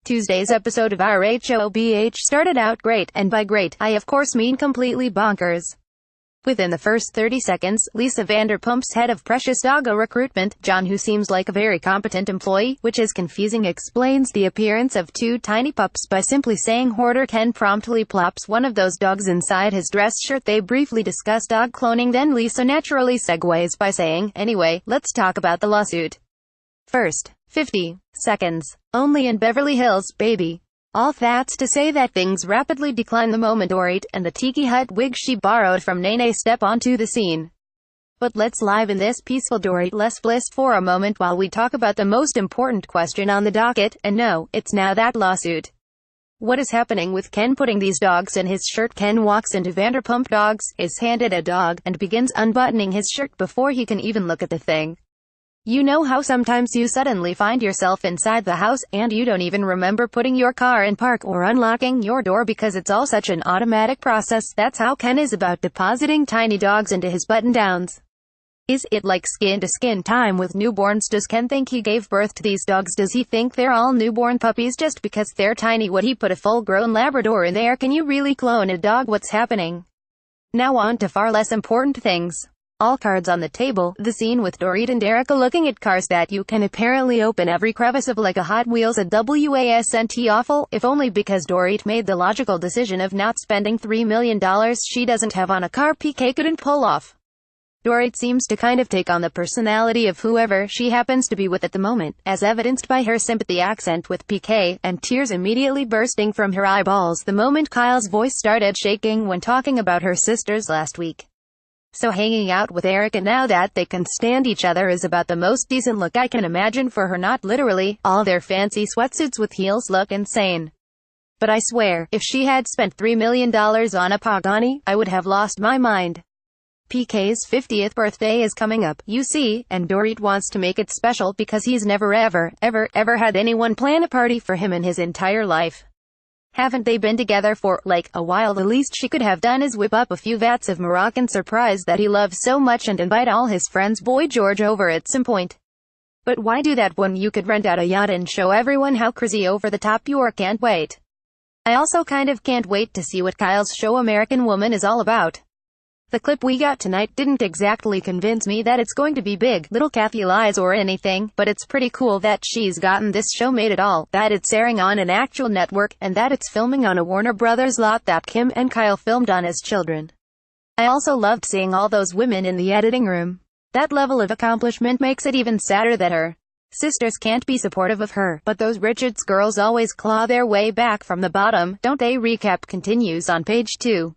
Tuesday's episode of RHOBH started out great, and by great, I of course mean completely bonkers. Within the first 30 seconds, Lisa Vanderpump's head of Precious Doggo Recruitment, John, who seems like a very competent employee, which is confusing, explains the appearance of two tiny pups by simply saying hoarder Ken promptly plops one of those dogs inside his dress shirt. They briefly discuss dog cloning, then Lisa naturally segues by saying, "Anyway, let's talk about the lawsuit." First 50 seconds. Only in Beverly Hills, baby. All that's to say that things rapidly decline the moment Dorit and the tiki hut wig she borrowed from Nene step onto the scene. But let's liven this peaceful Dorit less bliss for a moment while we talk about the most important question on the docket, and no, it's now that lawsuit. What is happening with Ken putting these dogs in his shirt? Ken walks into Vanderpump Dogs, is handed a dog, and begins unbuttoning his shirt before he can even look at the thing. You know how sometimes you suddenly find yourself inside the house, and you don't even remember putting your car in park or unlocking your door because it's all such an automatic process? That's how Ken is about depositing tiny dogs into his button-downs. Is it like skin-to-skin time with newborns? Does Ken think he gave birth to these dogs? Does he think they're all newborn puppies just because they're tiny? Would he put a full-grown Labrador in there? Can you really clone a dog? What's happening? Now on to far less important things. All cards on the table, the scene with Dorit and Erica looking at cars that you can apparently open every crevice of like a Hot Wheels, a wasn't awful, if only because Dorit made the logical decision of not spending $3 million she doesn't have on a car PK couldn't pull off. Dorit seems to kind of take on the personality of whoever she happens to be with at the moment, as evidenced by her sympathy accent with PK, and tears immediately bursting from her eyeballs the moment Kyle's voice started shaking when talking about her sisters last week. So hanging out with Erica now that they can stand each other is about the most decent look I can imagine for her. Not literally, all their fancy sweatsuits with heels look insane. But I swear, if she had spent $3 million on a Pagani, I would have lost my mind. PK's 50th birthday is coming up, you see, and Dorit wants to make it special because he's never ever had anyone plan a party for him in his entire life. Haven't they been together for, like, a while? The least she could have done is whip up a few vats of Moroccan surprise that he loves so much and invite all his friends Boy George over at some point. But why do that when you could rent out a yacht and show everyone how crazy over the top you are? Can't wait. I also kind of can't wait to see what Kyle's show American Woman is all about. The clip we got tonight didn't exactly convince me that it's going to be big, little Kathy lies or anything, but it's pretty cool that she's gotten this show made at all, that it's airing on an actual network, and that it's filming on a Warner Brothers lot that Kim and Kyle filmed on as children. I also loved seeing all those women in the editing room. That level of accomplishment makes it even sadder that her sisters can't be supportive of her, but those Richards girls always claw their way back from the bottom, don't they? Recap continues on page 2.